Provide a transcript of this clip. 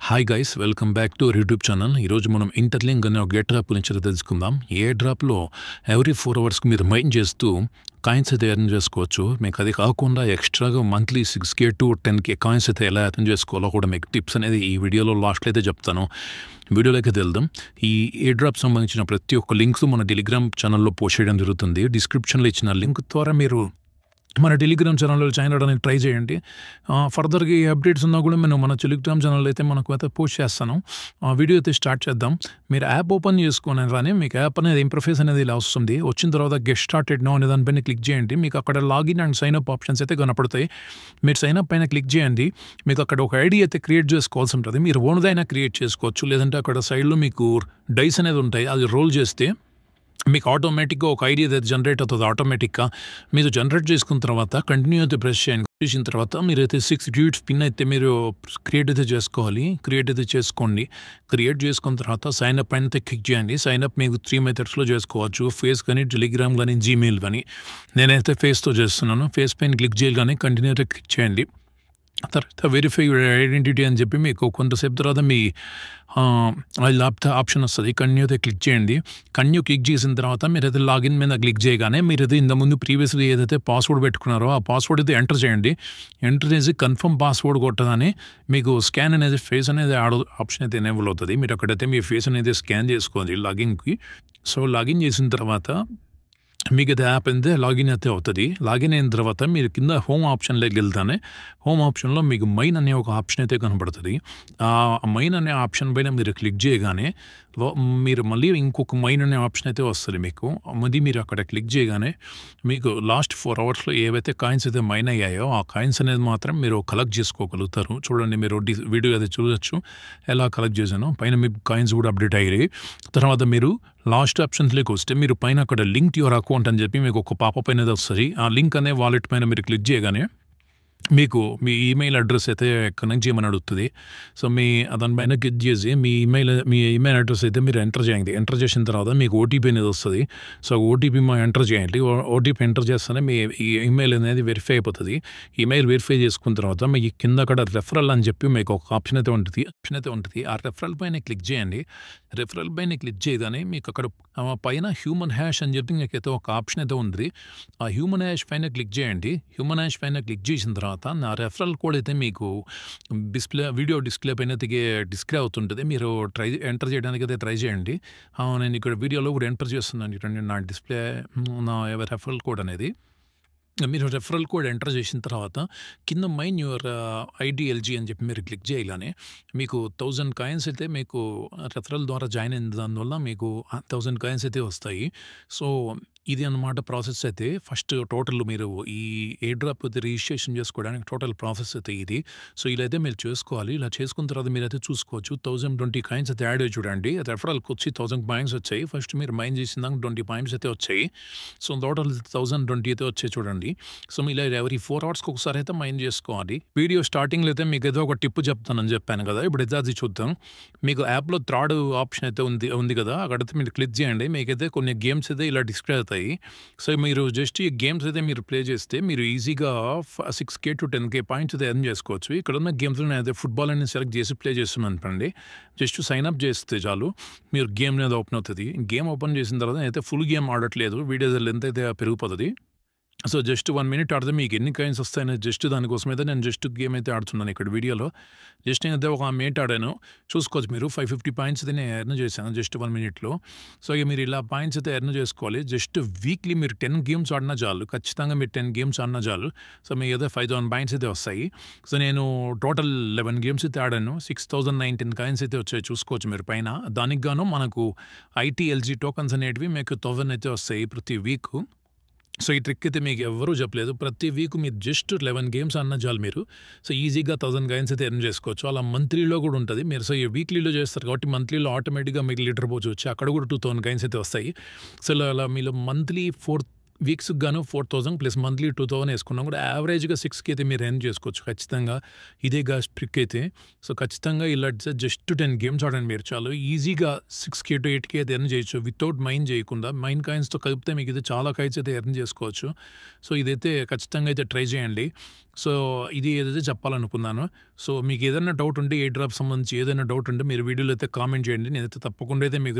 Hi guys welcome back to YouTube channel. ఈరోజు మనం interlink అనే ఒక గెట్ డ్రాప్ గురించి తెలుసుకుందాం. ఏ డ్రాప్లో ఎవ్రీ 4 అవర్స్కి మీరు మైండ్ చేస్తూ కాయిన్స్ అయితే ఎర్న్ చేసుకోవచ్చు. మీకు అది కాకుండా ఎక్స్ట్రాగా monthly 6K to 10K coins అయితే ఎలా ఎర్న్ చేసుకోవాలో కూడా మీకు టిప్స్ అనేది ఈ వీడియోలో లాస్ట్లో అయితే చెప్తాను. వీడియోలోకి వెళ్దాం. ఈ ఏ డ్రాప్ సంబంధించిన ప్రతి ఒక్క లింక్స్ మన టెలిగ్రామ్ ఛానల్లో పోస్ట్ చేయడం జరుగుతుంది. డిస్క్రిప్షన్లో ఇచ్చిన లింక్ ద్వారా మీరు మన టెలిగ్రామ్ ఛానల్లో జాయిన్ అవ్వడానికి ట్రై చేయండి. ఫర్దర్గా ఈ అప్డేట్స్ ఉన్నా కూడా నేను మన టెలిగ్రామ్ ఛానల్ అయితే మనకు అయితే పోస్ట్ చేస్తాను. వీడియో అయితే స్టార్ట్ చేద్దాం. మీరు యాప్ ఓపెన్ చేసుకుని రాని మీకు యాప్ అనేది ఇంటర్ఫేస్ అనేది ఇలా వస్తుంది. వచ్చిన తర్వాత గెట్ స్టార్టెడ్ నౌ అనే దానిపైన క్లిక్ చేయండి. మీకు అక్కడ login and sign up options అయితే కనపడతాయి. మీరు సైన్ అప్ పైన క్లిక్ చేయండి. మీకు అక్కడ ఒక ఐడి అయితే క్రియేట్ చేసుకోవాల్సి ఉంటుంది. మీరు ఓన్దైనా క్రియేట్ చేసుకోవచ్చు, లేదంటే అక్కడ సైడ్లో మీకు డైస్ అనేది ఉంటాయి. అది రోల్ చేస్తే మీకు ఆటోమేటిక్గా ఒక ఐడి అయితే జనరేట్ అవుతుంది. ఆటోమేటిక్గా మీరు జనరేట్ చేసుకున్న తర్వాత కంటిన్యూ అయితే ప్రెస్ చేయండి. చేసిన తర్వాత మీరైతే 6 డిజిట్స్ పిన్ అయితే మీరు క్రియేట్ అయితే చేసుకోవాలి. క్రియేట్ అయితే చేసుకోండి. క్రియేట్ చేసుకున్న తర్వాత సైన్ అప్ అయితే క్లిక్ చేయండి. సైన్ అప్ మీకు 3 మెథడ్స్లో చేసుకోవచ్చు. ఫేస్ కానీ, టెలిగ్రామ్ కానీ, జీమెయిల్ కానీ. నేనైతే ఫేస్తో చేస్తున్నాను. ఫేస్ పైన క్లిక్ చేయగానే కంటిన్యూ అయితే క్లిక్ చేయండి. తర్వాత వెరిఫై ఐడెంటిటీ అని చెప్పి మీకు కొంతసేపు తర్వాత మీ ల్యాప్టాప్ ఆప్షన్ వస్తుంది. కన్యూ అయితే క్లిక్ చేయండి. కన్యూ క్లిక్ చేసిన తర్వాత మీరైతే లాగిన్ మీద క్లిక్ చేయగానే మీరైతే ఇంతకుముందు ప్రీవియస్గా ఏదైతే పాస్వర్డ్ పెట్టుకున్నారో ఆ పాస్వర్డ్ అయితే ఎంటర్ చేయండి. ఎంటర్ చేసి కన్ఫర్మ్ పాస్వర్డ్ కొట్టగానే మీకు స్కాన్ అనేది ఫేస్ అనేది ఆప్షన్ అయితే ఎనేబుల్ అవుతుంది. మీరు అక్కడైతే మీ ఫేస్ అనేది స్కాన్ చేసుకోవాలి లాగిన్కి. సో లాగిన్ చేసిన తర్వాత మీకు అయితే యాప్ అయితే లాగిన్ అయితే అవుతుంది. లాగిన్ అయిన తర్వాత మీరు కింద హోమ్ ఆప్షన్లోకి వెళ్తానే హోమ్ ఆప్షన్లో మీకు మైన్ అనే ఒక ఆప్షన్ అయితే కనపడుతుంది. ఆ మైన్ అనే ఆప్షన్ పైన మీరు క్లిక్ చేయగానే మీరు మళ్ళీ ఇంకొక మైన్ అనే ఆప్షన్ అయితే వస్తుంది మీకు. మళ్ళీ మీరు అక్కడ క్లిక్ చేయగానే మీకు లాస్ట్ 4 అవర్స్లో ఏవైతే కాయిన్స్ అయితే మైన్ అయ్యాయో ఆ కాయిన్స్ అనేది మాత్రం మీరు కలెక్ట్ చేసుకోగలుగుతారు. చూడండి, మీరు వీడియో అయితే చూడొచ్చు ఎలా కలెక్ట్ చేశానో. పైన మీకు కాయిన్స్ కూడా అప్డేట్ అయ్యాయి. తర్వాత మీరు లాస్ట్ ఆప్షన్స్లోకి వస్తే మీరు పైన అక్కడ లింక్ యువర్ అకౌంట్ అని చెప్పి మీకు ఒక పాపప్ అనేది వస్తుంది. ఆ లింక్ అనే వాలెట్ పైన మీరు క్లిక్ చేయగానే మీకు మీ ఈమెయిల్ అడ్రస్ అయితే కనెక్ట్ చేయమని అడుగుతుంది. సో దానిపైన క్లిక్ చేసి మీ ఈమెయిల్ అడ్రస్ అయితే మీరు ఎంటర్ చేయండి. ఎంటర్ చేసిన తర్వాత మీకు ఓటీపీ అనేది వస్తుంది. సో ఓటీపీ ఎంటర్ చేయండి. ఓటీపీ ఎంటర్ చేస్తేనే మీ ఈమెయిల్ అనేది వెరిఫై అయిపోతుంది. ఈమెయిల్ వెరిఫై చేసుకున్న తర్వాత మీకు కింద అక్కడ రెఫరల్ అని చెప్పి మీకు ఒక ఆప్షన్ అయితే ఉంటుంది. ఆ రెఫరల్ పైన క్లిక్ చేయండి. రెఫరల్ పైన క్లిక్ చేయగానే మీకు అక్కడ పైన హ్యూమన్ హ్యాష్ అని చెప్పి మీకైతే ఒక ఆప్షన్ అయితే ఉంది. ఆ హ్యూమన్ హ్యాష్ పైన క్లిక్ చేయండి. హ్యూమన్ హ్యాష్ పైన క్లిక్ చేసిన తర్వాత నా రెఫరల్ కోడ్ అయితే మీకు వీడియో డిస్ప్లే పైన డిస్ప్లే అవుతుంటుంది. మీరు ఎంటర్ చేయడానికి అయితే ట్రై చేయండి. నేను ఇక్కడ వీడియోలో కూడా ఎంటర్ చేస్తున్నాను. చూడండి నా డిస్ప్లే నా రెఫరల్ కోడ్ అనేది. మీరు రెఫరల్ కోడ్ ఎంటర్ చేసిన తర్వాత కింద మైన్ యువర్ ఐడిఎల్జీ అని చెప్పి మీరు క్లిక్ చేయగానే మీకు 1000 కాయిన్స్ అయితే మీకు రెఫరల్ ద్వారా జాయిన్ అయిన దానివల్ల మీకు 1000 కాయిన్స్ అయితే వస్తాయి. సో ఇది అన్నమాట ప్రాసెస్ అయితే. ఫస్ట్ టోటల్ మీరు ఈ ఏ డ్రాప్ అయితే రిజిస్ట్రేషన్ చేసుకోవడానికి టోటల్ ప్రాసెస్ అయితే ఇది. సో ఇలా అయితే మీరు చేసుకోవాలి. ఇలా చేసుకున్న తర్వాత మీరు అయితే చూసుకోవచ్చు 1020 కాయిన్స్ అయితే యాడ్ అయ్యి చూడండి. రెఫరల్కి వచ్చి 1000 పాయింట్స్ వచ్చాయి. ఫస్ట్ మీరు మైన్ చేసిన దాకా 20 పాయింట్స్ అయితే వచ్చాయి. సో టోటల్ 1020 అయితే వచ్చాయి చూడండి. సో ఇలా ఎవరీ 4 అవర్స్కి ఒకసారి అయితే మైన్ చేసుకోవాలి. వీడియో స్టార్టింగ్లో అయితే మీకు ఏదో ఒక టిప్ చెప్తానని చెప్పాను కదా. ఇప్పుడు అయితే అది చూద్దాం. మీకు యాప్లో థర్డ్ ఆప్షన్ అయితే ఉంది కదా. అక్కడైతే మీరు క్లిక్ చేయండి. మీకైతే కొన్ని గేమ్స్ అయితే ఇలా డిస్ప్లే అవుతాయి. సో మీరు జస్ట్ ఈ గేమ్స్ అయితే మీరు ప్లే చేస్తే మీరు ఈజీగా 6K to 10K పాయింట్స్ అయితే ఎర్న్ చేసుకోవచ్చు. ఇక్కడ ఉన్న గేమ్స్లో నేను అయితే ఫుట్బాల్ అనేది సెలెక్ట్ చేసి ప్లే చేస్తున్నాను అనుకోండి. జస్ట్ సైన్ అప్ చేస్తే చాలు మీరు గేమ్ అనేది ఓపెన్ అవుతుంది. గేమ్ ఓపెన్ చేసిన తర్వాత అయితే ఫుల్ గేమ్ ఆడట్లేదు. వీడియో లెంత్ అయితే పెరిగిపోతుంది. సో జస్ట్ 1 మినిట్ ఆడితే మీకు ఎన్ని కాయిన్స్ వస్తాయని జస్ట్ దానికోసం అయితే నేను జస్ట్ గేమ్ అయితే ఆడుతున్నాను ఇక్కడ వీడియోలో. జస్ట్ నేనైతే ఒక మినిట్ ఆడాను. చూసుకోవచ్చు మీరు 550 పాయింట్స్ అయితే నేను ఎర్న్ చేశాను జస్ట్ 1 మినిట్లో. సో ఇక మీరు ఇలా పాయింట్స్ అయితే ఎర్న్ చేసుకోవాలి. జస్ట్ వీక్లీ మీరు 10 గేమ్స్ ఆడినా చాలు. ఖచ్చితంగా మీరు 10 గేమ్స్ ఆడినా చాలు. సో మీకు అయితే 5000 పాయింట్స్ అయితే వస్తాయి. సో నేను టోటల్ 11 గేమ్స్ అయితే ఆడాను. 6019 కాయిన్స్ అయితే వచ్చాయి. చూసుకోవచ్చు మీరు పైన. దానికి గాను మనకు ఐటీఎల్జీ టోకన్స్ అనేటివి మీకు 1000 అయితే వస్తాయి ప్రతి వీక్. సో ఈ ట్రిక్ అయితే మీకు ఎవరూ చెప్పలేదు. ప్రతి వీక్ మీరు జస్ట్ 11 గేమ్స్ అన్న చాలు మీరు. సో ఈజీగా 1000 కాయిన్స్ అయితే ఎర్న్ చేసుకోవచ్చు. అలా మంత్లీలో కూడా ఉంటుంది. మీరు సో ఈ వీక్లీలో చేస్తారు కాబట్టి మంత్లీలో ఆటోమేటిక్గా మీకు లీటర్ పోవచ్చు వచ్చి అక్కడ కూడా 2000 కాయిన్స్ అయితే వస్తాయి. సో అలా మీరు మంత్లీ వీక్స్‌కి గాను 4000 ప్లస్ మంత్లీ 2000 ఏసుకున్నా కూడా యావరేజ్‌గా 6,000 అయితే మీరు ఎర్న్ చేసుకోవచ్చు ఖచ్చితంగా. ఇదే గాస్ ట్రిక్ అయితే. సో, ఖచ్చితంగా ఇలా జస్ట్ 10 గేమ్స్ ఆడండి మీరు చాలు. ఈజీగా 6,000 to 8,000 అయితే ఎర్న్ చేయొచ్చు. వితౌట్ మైన్ చేయకుండా. మైన్ కాయిన్స్‌తో కలిపితే మీకు ఇది చాలా కాయిన్స్ అయితే ఎర్న్ చేసుకోవచ్చు. సో, ఇదైతే ఖచ్చితంగా అయితే ట్రై చేయండి. సో, ఇది ఏదైతే చెప్పాలనుకున్నానో. సో, మీకు ఏదైనా డౌట్ ఉంటే ఏ డ్రాప్ సంబంధించి ఏదైనా డౌట్ ఉంటే మీరు వీడియోలో అయితే కామెంట్ చేయండి. నేనైతే తప్పకుండా అయితే మీకు